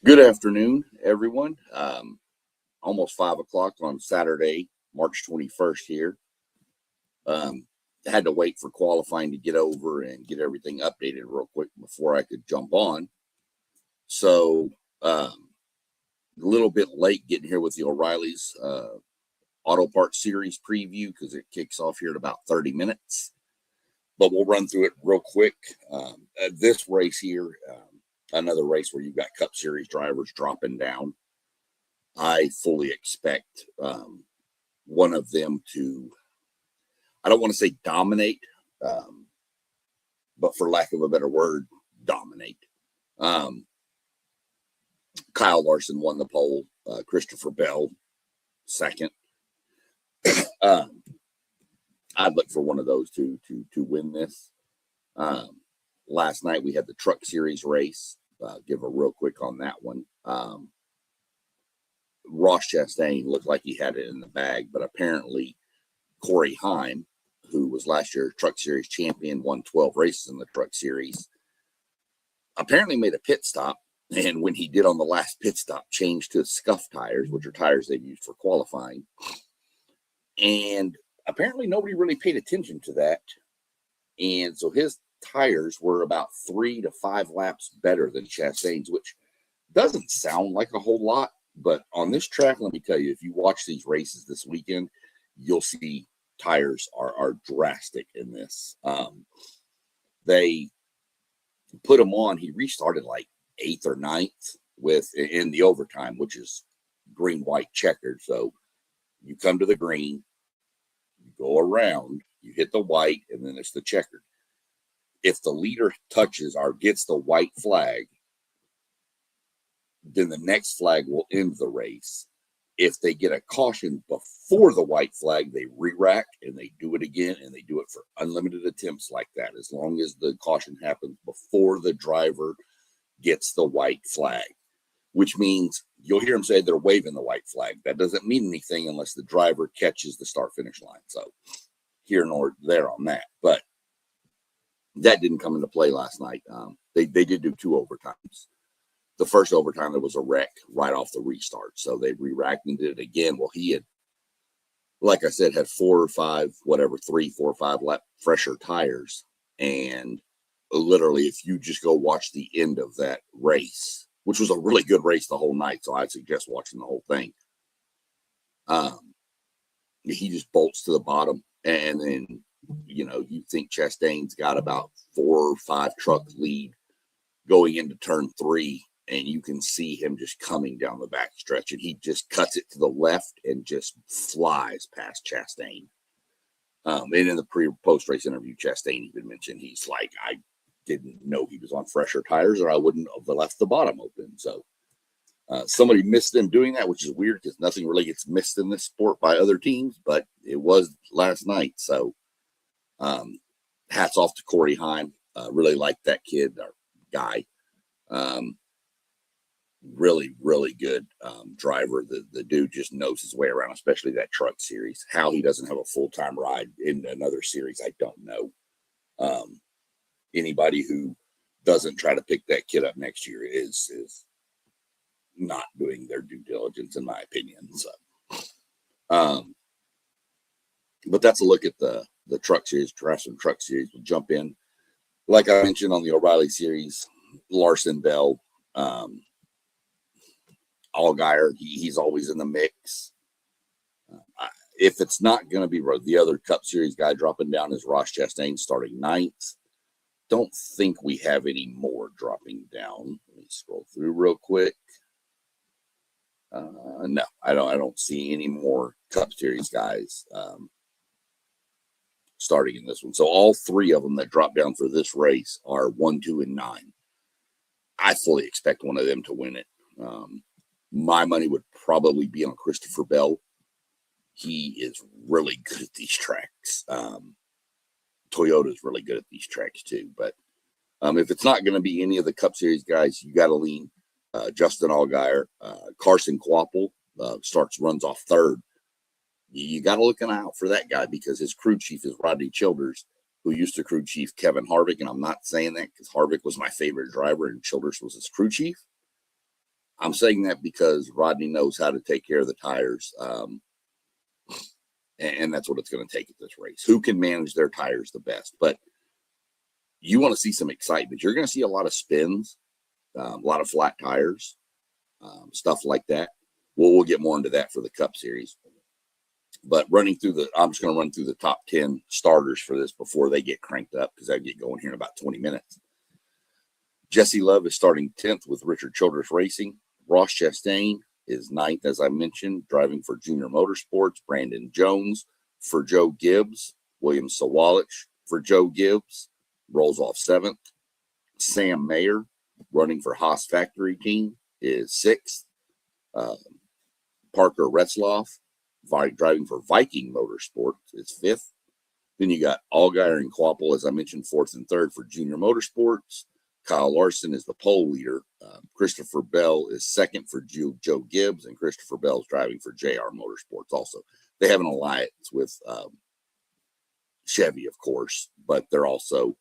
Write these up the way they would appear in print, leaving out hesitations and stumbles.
Good afternoon, everyone. Almost 5 o'clock on Saturday, March 21st here. Had to wait for qualifying to get over and get everything updated real quick before I could jump on. So, a little bit late getting here with the Oriley's Auto Parts Series preview because it kicks off here in about 30 minutes. But we'll run through it real quick. This race here, another race where you've got Cup Series drivers dropping down. I fully expect one of them to, I don't want to say dominate, but for lack of a better word, dominate. Kyle Larson won the pole, Christopher Bell second. I'd look for one of those two to win this. Last night we had the Truck Series race. Give a real quick on that one. Ross Chastain looked like he had it in the bag, but apparently Corey Heim, who was last year's Truck Series champion, won 12 races in the Truck Series, apparently made a pit stop. And when he did on the last pit stop, changed to scuff tires, which are tires they've used for qualifying. And apparently nobody really paid attention to that. And so his tires were about 3 to 5 laps better than Chastain's, which doesn't sound like a whole lot. But on this track, let me tell you, if you watch these races this weekend, you'll see tires are drastic in this. They put him on. He restarted like 8th or 9th in the overtime, which is green, white, checkered. So you come to the green, you go around, you hit the white, and then it's the checkered. If the leader touches or gets the white flag, then the next flag will end the race. If they get a caution before the white flag, they re-rack and they do it again, and they do it for unlimited attempts like that, as long as the caution happens before the driver gets the white flag, which means you'll hear them say they're waving the white flag. That doesn't mean anything unless the driver catches the start-finish line. So here nor there on that. But that didn't come into play last night. They did do 2 overtimes. The first overtime, there was a wreck right off the restart. So they re-racked and did it again. Well, he had, like I said, had 4 or 5, whatever, 3, 4, 5 lap fresher tires. And literally, if you just go watch the end of that race, which was a really good race the whole night, so I'd suggest watching the whole thing. He just bolts to the bottom. And then, you think Chastain's got about 4 or 5 truck lead going into turn 3. And you can see him just coming down the back stretch, and he just cuts it to the left and just flies past Chastain. And in the post race interview, Chastain even mentioned he's like, I didn't know he was on fresher tires, or I wouldn't have left the bottom open. So somebody missed them doing that, which is weird because nothing really gets missed in this sport by other teams, but it was last night. So hats off to Corey Heim. Really like that kid or guy. Really, really good driver. The dude just knows his way around, especially that Truck Series. How he doesn't have a full-time ride in another series, I don't know. Anybody who doesn't try to pick that kid up next year is not doing their due diligence, in my opinion. So, but that's a look at the Truck Series, Truck Series. We'll jump in. Like I mentioned on the Oriley Series, Larson, Bell, Allgaier, he's always in the mix. If it's not going to be the other Cup Series guy dropping down is Ross Chastain starting 9th. Don't think we have any more dropping down. Let me scroll through real quick. No, I don't see any more Cup Series guys starting in this one. So all 3 of them that drop down for this race are 1, 2, and 9. I fully expect one of them to win it. My money would probably be on Christopher Bell. He is really good at these tracks. Toyota's really good at these tracks too. But if it's not going to be any of the Cup Series guys, you got to lean Justin Allgaier. Carson Kvapil runs off 3rd. You got to look out for that guy because his crew chief is Rodney Childers, who used to crew chief Kevin Harvick. And I'm not saying that because Harvick was my favorite driver and Childers was his crew chief. I'm saying that because Rodney knows how to take care of the tires. And that's what it's going to take at this race. Who can manage their tires the best? But you want to see some excitement. You're going to see a lot of spins, a lot of flat tires, stuff like that. We'll get more into that for the Cup Series. But I'm just going to run through the top 10 starters for this before they get cranked up, because I get going here in about 20 minutes. Jesse Love is starting 10th with Richard Childress Racing. Ross Chastain is 9th, as I mentioned, driving for Junior Motorsports. Brandon Jones for Joe Gibbs. William Sawalich for Joe Gibbs rolls off 7th. Sam Mayer, running for Haas Factory Team, is 6th. Parker Retzloff, driving for Viking Motorsports, is 5th. Then you got Allgaier and Quapple, as I mentioned, 4th and 3rd for Junior Motorsports. Kyle Larson is the pole leader. Christopher Bell is 2nd for Joe Gibbs, and Christopher Bell is driving for JR Motorsports also. They have an alliance with Chevy, of course, but they're also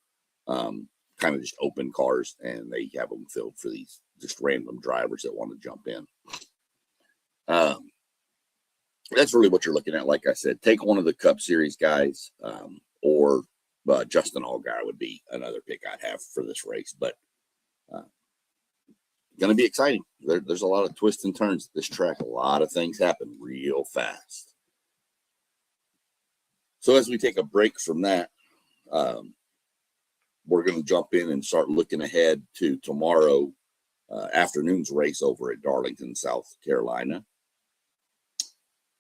kind of just open cars, and they have them filled for these just random drivers that want to jump in. That's really what you're looking at. Like I said, take one of the Cup Series guys, or Justin Allgaier would be another pick I'd have for this race. But going to be exciting. There's a lot of twists and turns at this track. A lot of things happen real fast. So as we take a break from that, we're going to jump in and start looking ahead to tomorrow afternoon's race over at Darlington, South Carolina.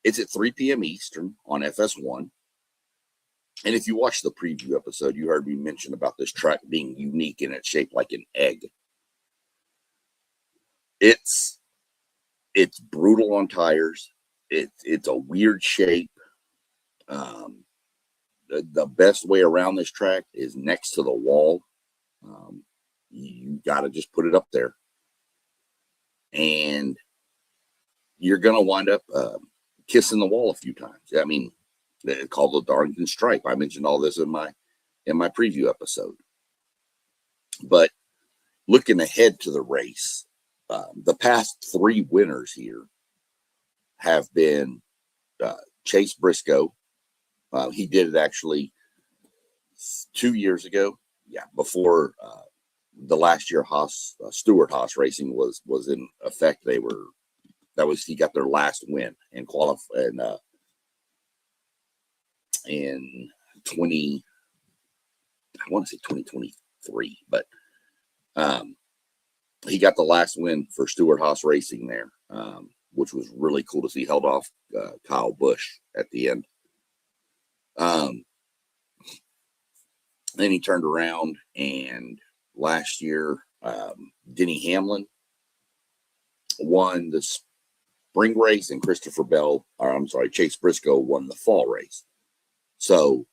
It's at 3 p.m. Eastern on FS1. And if you watched the preview episode, you heard me mention about this track being unique and it's shaped like an egg. It's brutal on tires. It's a weird shape. The best way around this track is next to the wall. You got to just put it up there. And you're going to wind up kissing the wall a few times. I mean, it's called the Darlington Stripe. I mentioned all this in my preview episode. But looking ahead to the race, the past 3 winners here have been Chase Briscoe. He did it actually 2 years ago. Yeah, before the last year Stewart Haas Racing was in effect. He got their last win in in 2023, but he got the last win for Stewart Haas Racing there, which was really cool to see. Held off Kyle Busch at the end. Then he turned around, and last year Denny Hamlin won the spring race, and Chase Briscoe won the fall race. So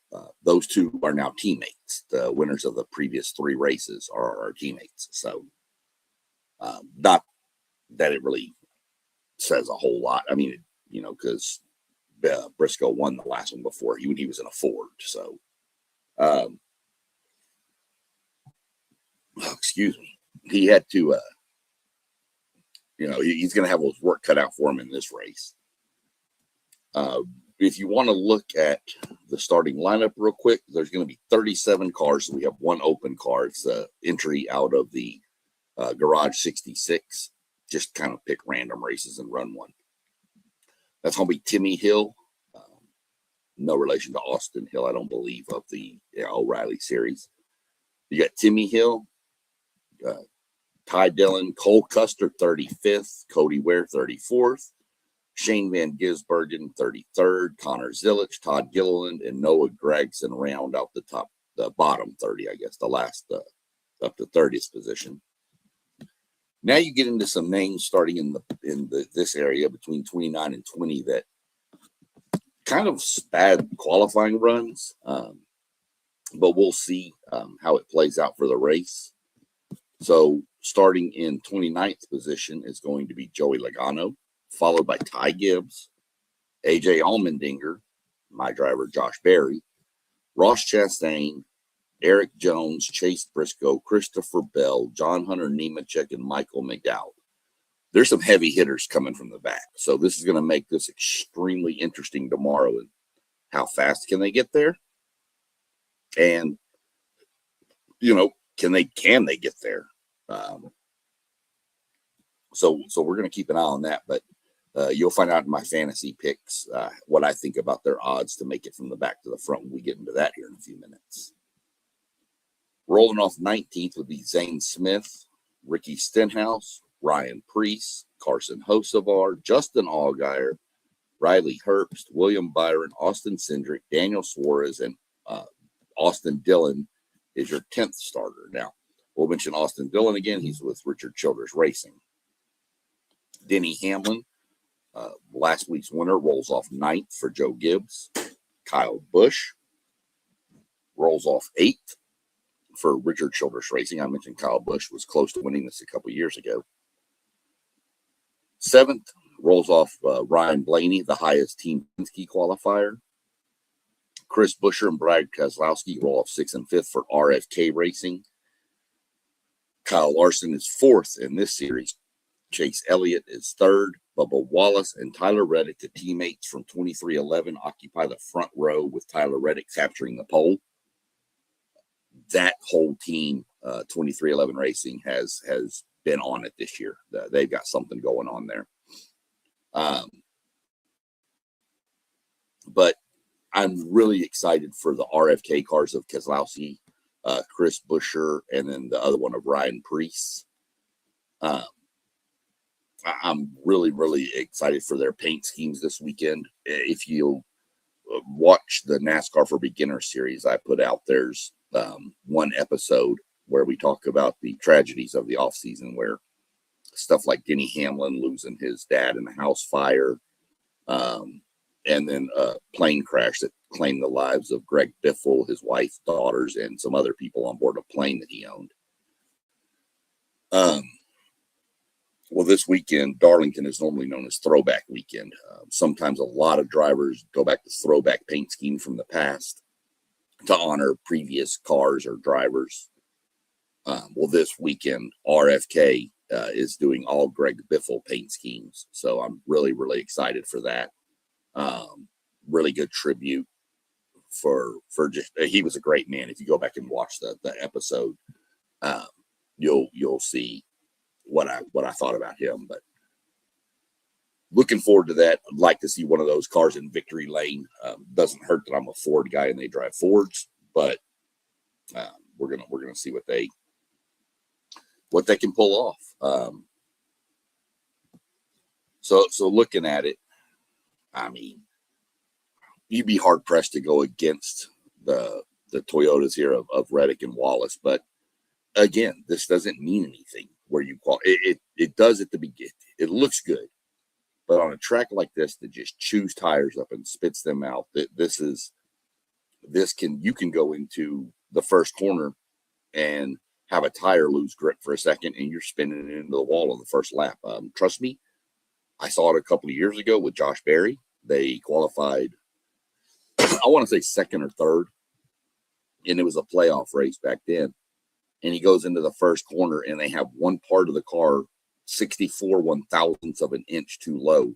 those two are now teammates. The winners of the previous 3 races are our teammates. So not that it really says a whole lot. I mean, because Briscoe won the last one before. He was in a Ford. So, excuse me. He had to, he's going to have his work cut out for him in this race. If you want to look at the starting lineup real quick, there's going to be 37 cars. So we have 1 open car. It's the entry out of the Garage 66. Just kind of pick random races and run one. That's going to be Timmy Hill. No relation to Austin Hill, I don't believe, of the Oriley series. You got Timmy Hill, Ty Dillon, Cole Custer, 35th, Cody Ware, 34th. Shane Van Gisbergen, 33rd, Connor Zillich, Todd Gilliland, and Noah Gregson round out the bottom 30, I guess, the last up to 30th position. Now you get into some names starting in this area between 29 and 20 that kind of bad qualifying runs, but we'll see how it plays out for the race. So starting in 29th position is going to be Joey Logano, followed by Ty Gibbs, AJ Allmendinger, my driver Josh Berry, Ross Chastain, Eric Jones, Chase Briscoe, Christopher Bell, John Hunter Nemechek, and Michael McDowell. there's some heavy hitters coming from the back. So this is going to make this extremely interesting tomorrow. And how fast can they get there? And, can they get there? So we're going to keep an eye on that. But you'll find out in my fantasy picks what I think about their odds to make it from the back to the front when we get into that here in a few minutes. Rolling off 19th would be Zane Smith, Ricky Stenhouse, Ryan Preece, Carson Hocevar, Justin Allgaier, Riley Herbst, William Byron, Austin Cindric, Daniel Suarez, and Austin Dillon is your 10th starter. Now, we'll mention Austin Dillon again. He's with Richard Childress Racing. Denny Hamlin, last week's winner, rolls off 9th for Joe Gibbs. Kyle Busch rolls off 8th for Richard Childress Racing. I mentioned Kyle Busch was close to winning this a couple years ago. 7th rolls off Ryan Blaney, the highest Team Penske qualifier. Chris Buescher and Brad Keselowski roll off 6th and 5th for RFK Racing. Kyle Larson is 4th in this series. Chase Elliott is 3rd. Bubba Wallace and Tyler Reddick, the teammates from 2311, occupy the front row with Tyler Reddick capturing the pole. That whole team, 2311 Racing, has been on it this year. They've got something going on there. But I'm really excited for the RFK cars of Keselowski, Chris Buescher, and then the other one of Ryan Preece. I'm really, really excited for their paint schemes this weekend. If you watch the NASCAR for Beginners series I put out, there's one episode where we talk about the tragedies of the offseason, where stuff like Denny Hamlin losing his dad in a house fire, and then a plane crash that claimed the lives of Greg Biffle, his wife, daughters, and some other people on board a plane that he owned. Well, this weekend, Darlington is normally known as Throwback Weekend. Sometimes a lot of drivers go back to throwback paint schemes from the past to honor previous cars or drivers. Well, this weekend, RFK is doing all Greg Biffle paint schemes. So I'm really, really excited for that. Really good tribute for just, he was a great man. If you go back and watch the episode, you'll see what I thought about him. But looking forward to that. I'd like to see one of those cars in victory lane. Doesn't hurt that I'm a Ford guy and they drive Fords, but we're gonna see what they can pull off. So looking at it, I mean, you'd be hard pressed to go against the Toyotas here of Reddick and Wallace. But again, this doesn't mean anything where you call it. It does at the beginning. It looks good, but on a track like this that just chews tires up and spits them out, you can go into the first corner and have a tire lose grip for a second, and you're spinning it into the wall on the first lap. Trust me, I saw it a couple of years ago with Josh Berry. They qualified, I want to say second or third, and it was a playoff race back then. And he goes into the first corner, and they have one part of the car 64 1/1000ths of an inch too low.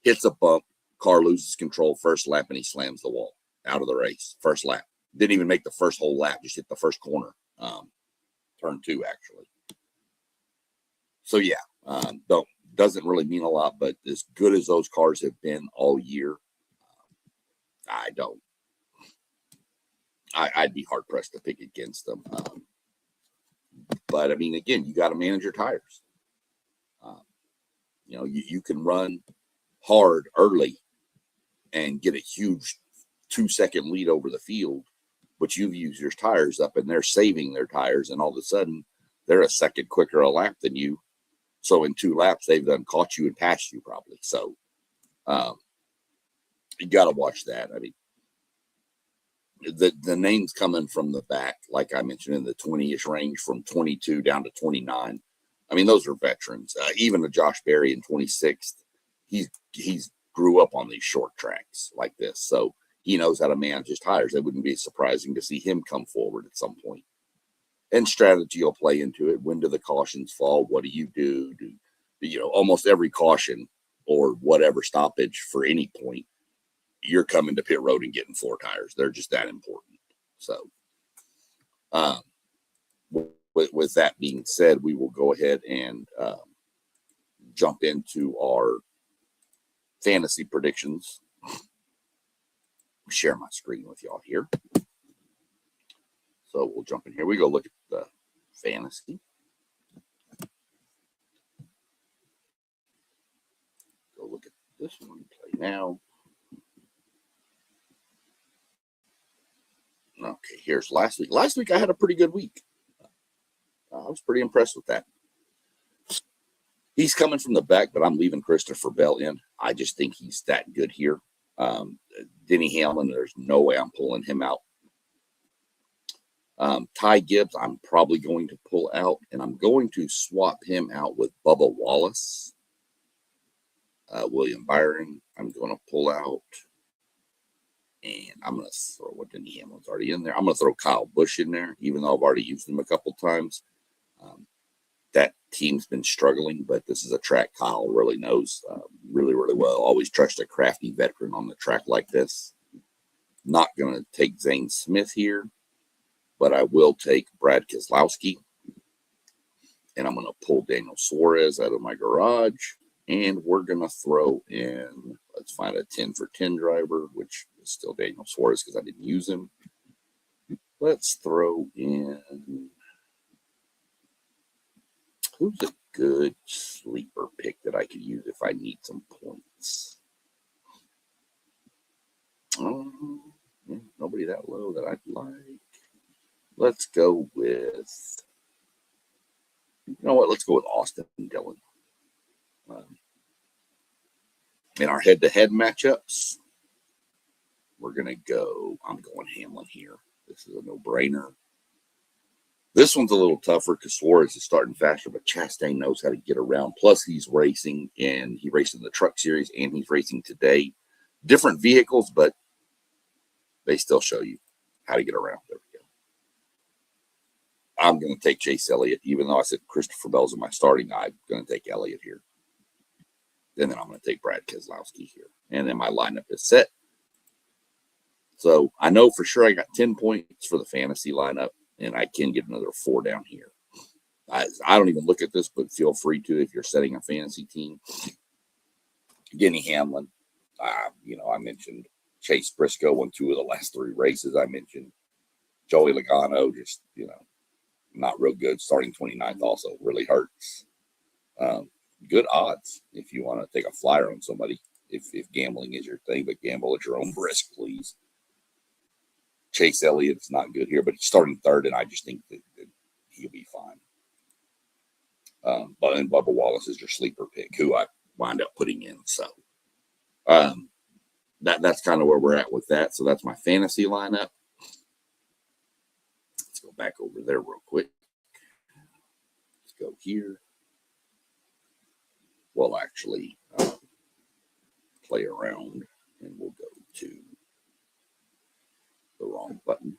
Hits a bump, car loses control first lap, and he slams the wall out of the race. First lap. Didn't even make the first whole lap, just hit the first corner. Turn 2, actually. So, yeah, doesn't really mean a lot, but as good as those cars have been all year, I'd be hard pressed to pick against them. But I mean, again, you got to manage your tires. You can run hard early and get a huge 2-second lead over the field, but you've used your tires up and they're saving their tires, and all of a sudden they're a second quicker a lap than you. So in 2 laps, they've done caught you and passed you probably. So you got to watch that. I mean, the names coming from the back, like I mentioned, in the 20-ish range from 22 down to 29. I mean, those are veterans. Even a Josh Berry in 26th, he's grew up on these short tracks like this. So he knows how to manage his tires. It wouldn't be surprising to see him come forward at some point. And, and, strategy will play into it. When do the cautions fall? What do you do? Do almost every caution or whatever stoppage for any point, you're coming to pit road and getting floor tires. They're just that important. So, with that being said, we will go ahead and jump into our fantasy predictions. Share my screen with y'all here. So we'll jump in here. We go look at the fantasy. Go look at this one. Play now. Okay, here's last week. Last week I had a pretty good week. I was pretty impressed with that. He's coming from the back, but I'm leaving Christopher Bell in. I just think he's that good here. Denny Hamlin, there's no way I'm pulling him out. Ty Gibbs, I'm probably going to pull out, and I'm going to swap him out with Bubba Wallace. William Byron, I'm going to pull out. And I'm going to throw what Denny Hamlin's already in there. I'm going to throw Kyle Busch in there, even though I've already used him a couple times. That team's been struggling, but this is a track Kyle really knows really, really well. Always trust a crafty veteran on the track like this. Not going to take Zane Smith here, but I will take Brad Keselowski. And I'm going to pull Daniel Suarez out of my garage. And we're going to throw in, let's find a 10 for 10 driver, which is still Daniel Suarez because I didn't use him. Let's throw in, who's a good sleeper pick that I could use if I need some points? Nobody that low that I'd like. Let's go with, let's go with Austin Dillon. In our head-to-head matchups, we're going to go, I'm going Hamlin here. This is a no-brainer. This one's a little tougher because Suarez is starting faster, but Chastain knows how to get around. Plus, he's racing, and he raced in the Truck Series, and he's racing today. Different vehicles, but they still show you how to get around. There we go. I'm going to take Chase Elliott, even though I said Christopher Bell's in my starting. I'm going to take Elliott here. And then I'm going to take Brad Keselowski here. And then my lineup is set. So I know for sure I got 10 points for the fantasy lineup, and I can get another 4 down here. I don't even look at this, but feel free to if you're setting a fantasy team. Denny Hamlin, I mentioned Chase Briscoe won 2 of the last 3 races. I mentioned Joey Logano, just, not real good. Starting 29th also really hurts. Good odds if you want to take a flyer on somebody, if gambling is your thing, but gamble at your own risk, please. Chase Elliott is not good here, but he's starting 3rd, and I just think that he'll be fine. But Bubba Wallace is your sleeper pick, who I wind up putting in. So that's kind of where we're at with that. So that's my fantasy lineup. Let's go back over there real quick. Let's go here. We'll actually play around, and we'll go to the wrong button.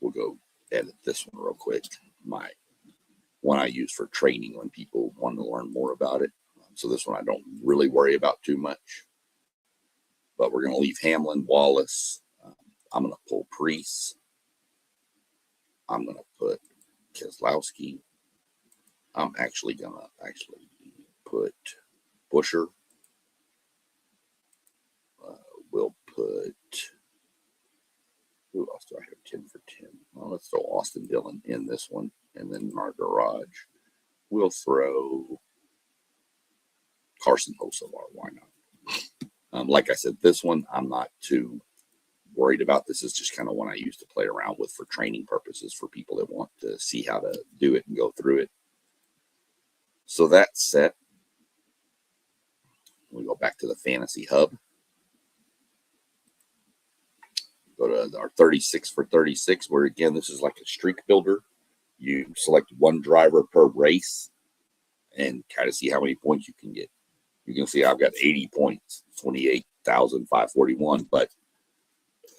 We'll go edit this one real quick. My one I use for training when people want to learn more about it. So this one I don't really worry about too much. But we're going to leave Hamlin, Wallace. I'm going to pull Preece. I'm going to put Keselowski. I'm actually going to put Buscher. We'll put, who else do I have 10 for 10? Well, let's throw Austin Dillon in this one. And then in our garage, we'll throw Carson Hocevar. Why not? Like I said, this one I'm not too worried about. This is just kind of one I used to play around with for training purposes for people that want to see how to do it and go through it. So that's set. We go back to the Fantasy Hub. Go to our 36 for 36, where again, this is like a streak builder. You select one driver per race and kind of see how many points you can get. You can see I've got 80 points, 28,541, but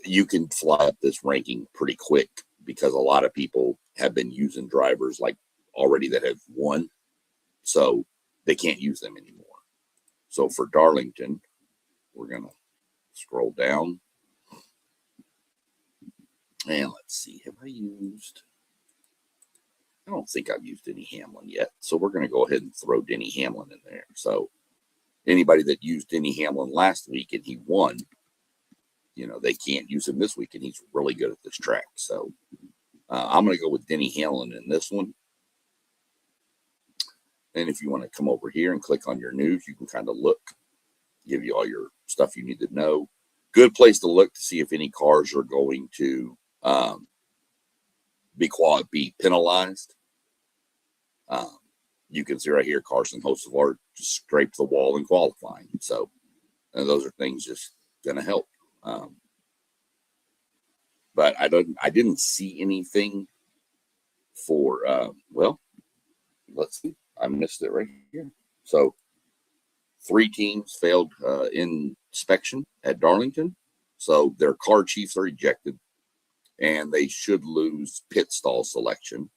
you can fly up this ranking pretty quick because a lot of people have been using drivers like already that have won. So they can't use them anymore. So for Darlington, we're going to scroll down. And let's see, have I used... I don't think I've used Denny Hamlin yet. So we're going to go ahead and throw Denny Hamlin in there. So anybody that used Denny Hamlin last week and he won, you know, they can't use him this week, and he's really good at this track. So I'm going to go with Denny Hamlin in this one. And if you want to come over here and click on your news, you can kind of look, give you all your stuff you need to know. Good place to look to see if any cars are going to be penalized. You can see right here, Carson Hocevar just scraped the wall in qualifying. So and those are things just going to help. But I didn't see anything for, well, let's see. I missed it right here. So 3 teams failed inspection at Darlington. So their car chiefs are ejected, and they should lose pit stall selection.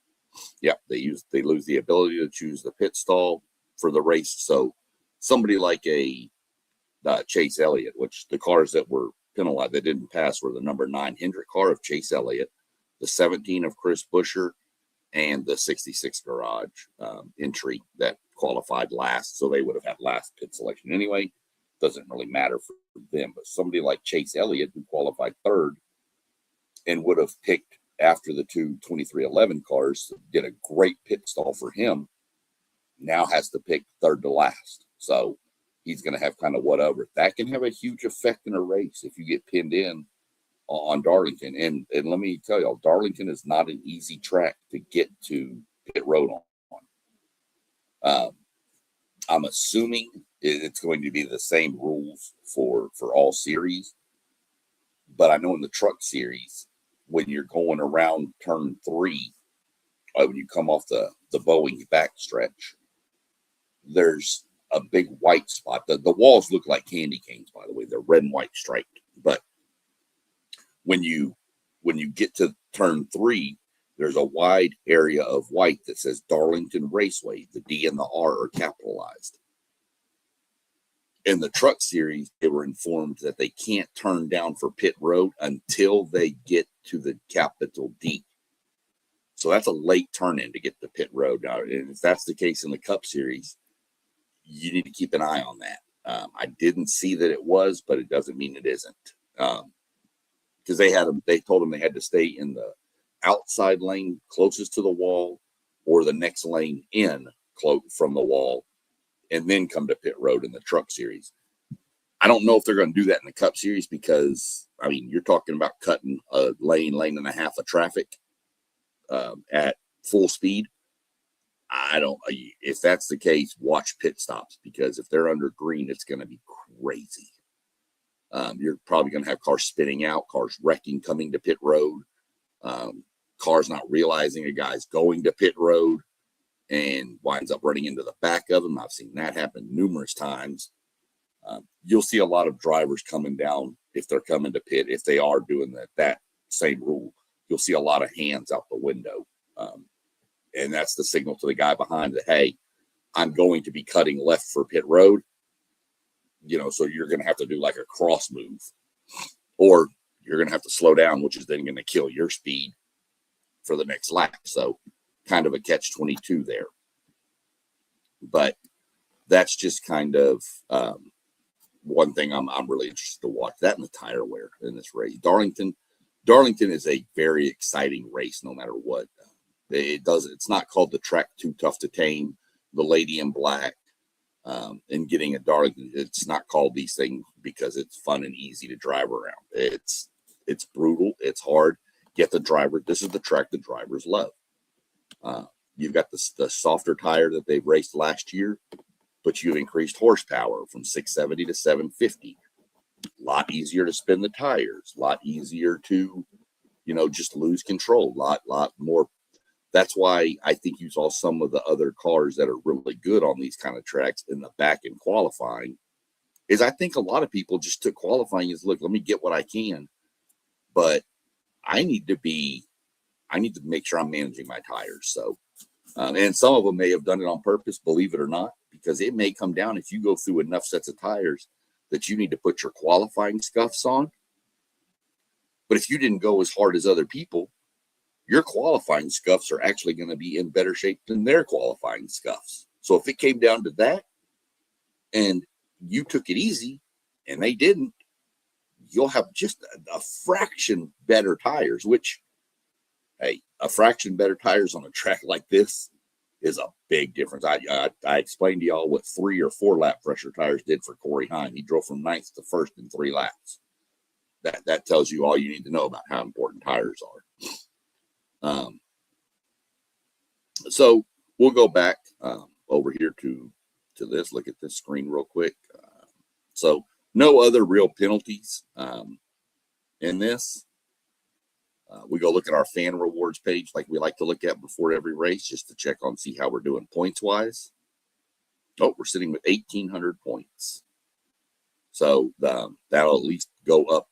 Yep, they lose the ability to choose the pit stall for the race. So somebody like a Chase Elliott, which the cars that were penalized that didn't pass were the number 9 Hendrick car of Chase Elliott, the 17 of Chris Buescher, and the 66 garage entry that qualified last. So they would have had last pit selection anyway. Doesn't really matter for them. But somebody like Chase Elliott, who qualified 3rd and would have picked after the 2 2311 cars, did a great pit stall for him, now has to pick 3rd to last. So he's going to have kind of whatever. That can have a huge effect in a race if you get pinned in on Darlington. And let me tell y'all, Darlington is not an easy track to get to pit road on. I'm assuming it's going to be the same rules for all series. But I know in the truck series, when you're going around turn 3, when you come off the Boeing backstretch, there's a big white spot. The walls look like candy canes, by the way. They're red and white striped. But when you get to turn 3, there's a wide area of white that says Darlington Raceway. The D and the R are capitalized. In the truck series, they were informed that they can't turn down for pit road until they get to the capital D. So that's a late turn in to get to pit road. Now, and if that's the case in the Cup series, you need to keep an eye on that. I didn't see that it was, but it doesn't mean it isn't. Because they told them they had to stay in the outside lane closest to the wall, or the next lane in from the wall, and then come to pit road in the truck series. I don't know if they're going to do that in the Cup series, because I mean, you're talking about cutting a lane and a half of traffic at full speed. If that's the case, watch pit stops, because if they're under green, it's going to be crazy. You're probably going to have cars spinning out, cars wrecking, coming to pit road, cars not realizing a guy's going to pit road and winds up running into the back of them. I've seen that happen numerous times. You'll see a lot of drivers coming down if they're coming to pit. If they are doing that same rule, you'll see a lot of hands out the window. And that's the signal to the guy behind that, hey, I'm going to be cutting left for pit road. So you're going to have to do like a cross move, or you're going to have to slow down, which is then going to kill your speed for the next lap. So kind of a catch-22 there. But that's just kind of one thing I'm really interested to watch. That and the tire wear in this race. Darlington is a very exciting race, no matter what. It's not called the track Too Tough to Tame, the Lady in Black, and getting a Darlington. It's not called these things because it's fun and easy to drive around. It's brutal. It's hard. Get the driver. This is the track the drivers love. You've got the softer tire that they raced last year, but you've increased horsepower from 670 to 750. A lot easier to spin the tires. A lot easier to, just lose control. Lot more. That's why I think you saw some of the other cars that are really good on these kind of tracks in the back in qualifying. Is I think a lot of people just took qualifying as, look, let me get what I can, but I need to make sure I'm managing my tires. So And some of them may have done it on purpose, believe it or not, because it may come down if you go through enough sets of tires that you need to put your qualifying scuffs on. But if you didn't go as hard as other people, your qualifying scuffs are actually going to be in better shape than their qualifying scuffs. So if it came down to that and you took it easy and they didn't, you'll have just a fraction better tires, which, hey, a fraction better tires on a track like this is a big difference. I explained to y'all what 3 or 4 lap pressure tires did for Corey Heim. He drove from 9th to 1st in 3 laps. That tells you all you need to know about how important tires are. So we'll go back over here to this. Look at this screen real quick. So no other real penalties in this. We go look at our fan rewards page like we like to look at before every race just to check on, see how we're doing points wise. Oh, we're sitting with 1,800 points. So that'll at least go up.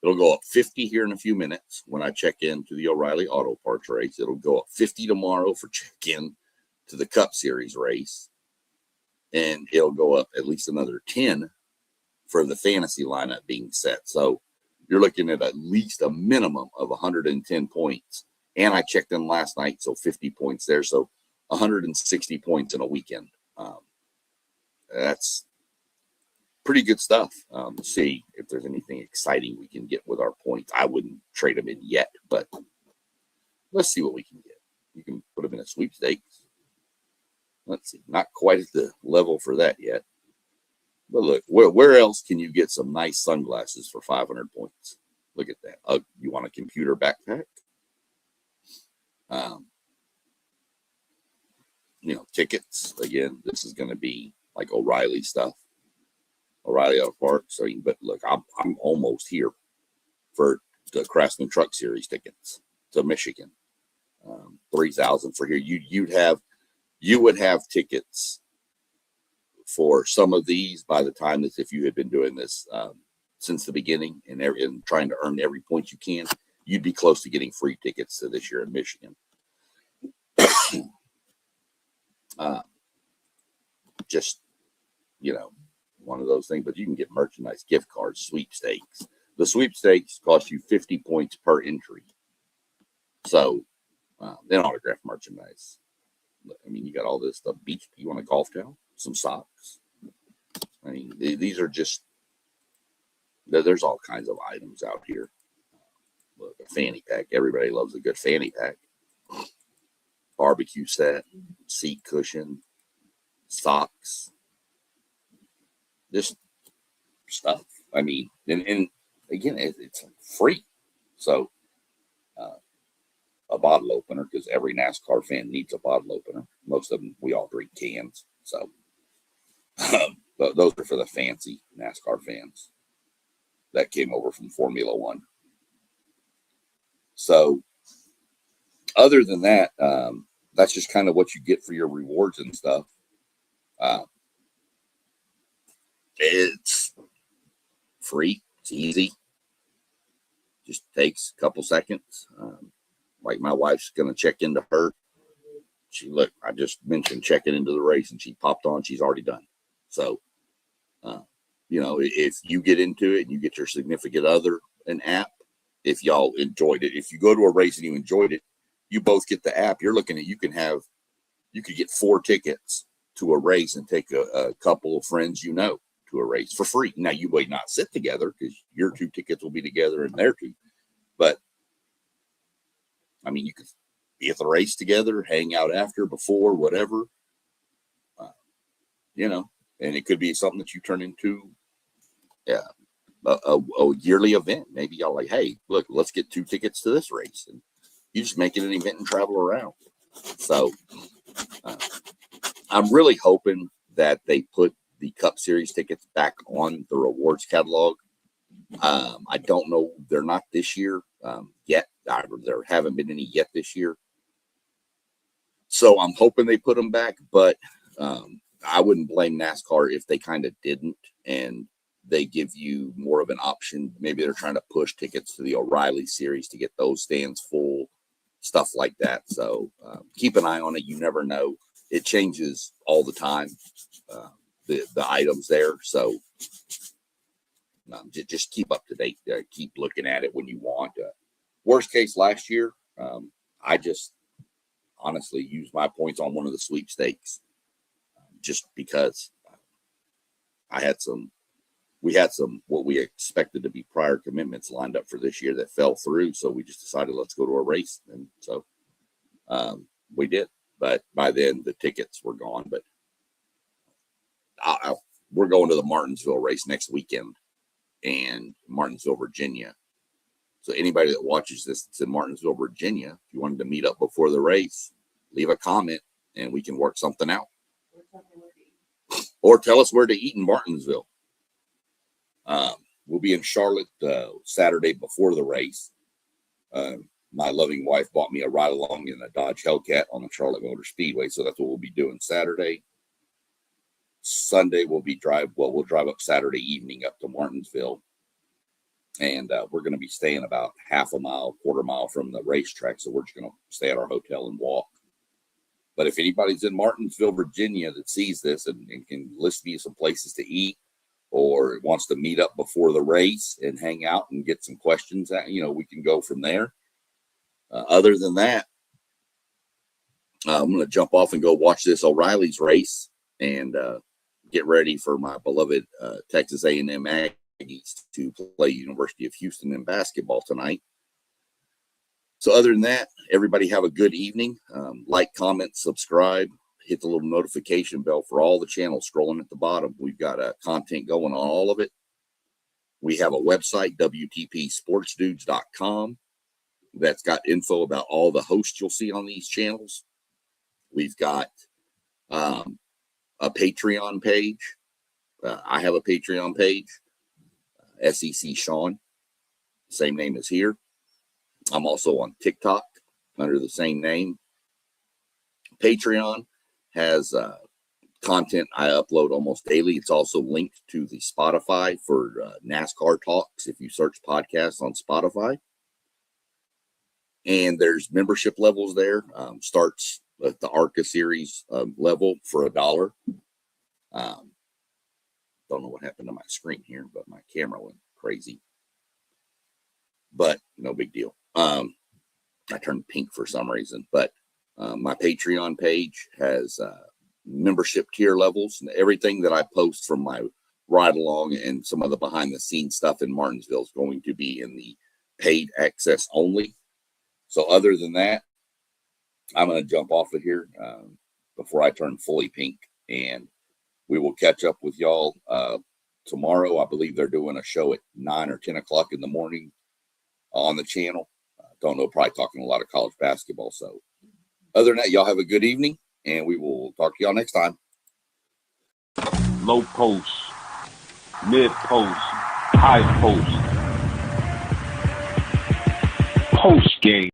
It'll go up 50 here in a few minutes when I check into the Oriley Auto Parts race. It'll go up 50 tomorrow for check-in to the Cup Series race. And it'll go up at least another 10 for the fantasy lineup being set. So you're looking at least a minimum of 110 points. And I checked in last night, so 50 points there. So 160 points in a weekend. That's pretty good stuff. See if there's anything exciting we can get with our points. I wouldn't trade them in yet, but let's see what we can get. You can put them in a sweepstakes. Let's see, not quite at the level for that yet. But look, where else can you get some nice sunglasses for 500 points? Look at that. You want a computer backpack? Tickets. Again, this is going to be like Oriley stuff. O'Reilly Auto Parts. But look, I'm almost here for the Craftsman Truck Series tickets to Michigan. 3,000 for here. You would have tickets for some of these by the time that if you had been doing this since the beginning and trying to earn every point you can, you'd be close to getting free tickets to this year in Michigan. Just one of those things, but you can get merchandise, gift cards, sweepstakes. The sweepstakes cost you 50 points per entry. So then autograph merchandise. I mean, you got all this stuff. Beach, you want a golf towel? Some socks. I mean, these are just, there's all kinds of items out here. Look, a fanny pack. Everybody loves a good fanny pack. Barbecue set, seat cushion, socks. Just stuff. I mean, and again, it's free. So a bottle opener, because every NASCAR fan needs a bottle opener. Most of them, we all drink cans. So those are for the fancy NASCAR fans that came over from Formula One. So other than that, that's just kind of what you get for your rewards and stuff. It's free. It's easy. Just takes a couple seconds. Like my wife's going to check into her. I just mentioned checking into the race and she popped on. She's already done. So, if you get into it and you get your significant other an app, if y'all enjoyed it, if you go to a race and you enjoyed it, you both get the app. You're looking at, you could get 4 tickets to a race and take a couple of friends, to a race for free. Now you may not sit together because your 2 tickets will be together and their 2, but I mean, you could be at the race together, hang out after, before, whatever, and it could be something that you turn into a yearly event. Maybe y'all like, hey, look, let's get 2 tickets to this race, and you just make it an event and travel around. So I'm really hoping that they put the Cup Series tickets back on the rewards catalog. I don't know. They're not this year yet. There haven't been any yet this year. So I'm hoping they put them back, but I wouldn't blame NASCAR if they kind of didn't, and they give you more of an option. Maybe they're trying to push tickets to the Oriley Series to get those stands full. stuff like that. So keep an eye on it. You never know. It changes all the time, the items there. So just keep up to date. Keep looking at it when you want. Worst case last year, I just honestly used my points on one of the sweepstakes just because we had some what we expected to be prior commitments lined up for this year that fell through. So we just decided let's go to a race. And so we did. But by then the tickets were gone. But we're going to the Martinsville race next weekend in Martinsville, Virginia. So anybody that watches this that's in Martinsville, Virginia, if you wanted to meet up before the race, leave a comment and we can work something out. Or tell us where to eat in Martinsville. We'll be in Charlotte Saturday before the race. My loving wife bought me a ride along in a Dodge Hellcat on the Charlotte Motor Speedway. So that's what we'll be doing Saturday. Sunday we'll drive up Saturday evening up to Martinsville. And we're going to be staying about half a mile, quarter mile from the racetrack. So we're just going to stay at our hotel and walk. But if anybody's in Martinsville, Virginia that sees this and can list me some places to eat or wants to meet up before the race and hang out and get some questions, we can go from there. Other than that, I'm going to jump off and go watch this Oriley's race and get ready for my beloved Texas A&M Aggies to play University of Houston in basketball tonight. So other than that, everybody have a good evening. Like, comment, subscribe, hit the little notification bell for all the channels scrolling at the bottom. We've got content going on all of it. We have a website, WTPSportsDudes.com. That's got info about all the hosts you'll see on these channels. We've got a Patreon page. I have a Patreon page, SEC Sean, same name as here. I'm also on TikTok under the same name. Patreon has content I upload almost daily. It's also linked to the Spotify for NASCAR talks if you search podcasts on Spotify. And there's membership levels there. Starts at the ARCA series level for $1. Don't know what happened to my screen here, but my camera went crazy. But no big deal. I turned pink for some reason. But my Patreon page has membership tier levels, and everything that I post from my ride along and some of the behind the scenes stuff in Martinsville is going to be in the paid access only. So other than that, I'm going to jump off of here before I turn fully pink, and we will catch up with y'all tomorrow. I believe they're doing a show at 9 or 10 o'clock in the morning on the channel. Don't know, probably talking a lot of college basketball. So other than that, y'all have a good evening, and we will talk to y'all next time. Low post, mid post, high post, post game.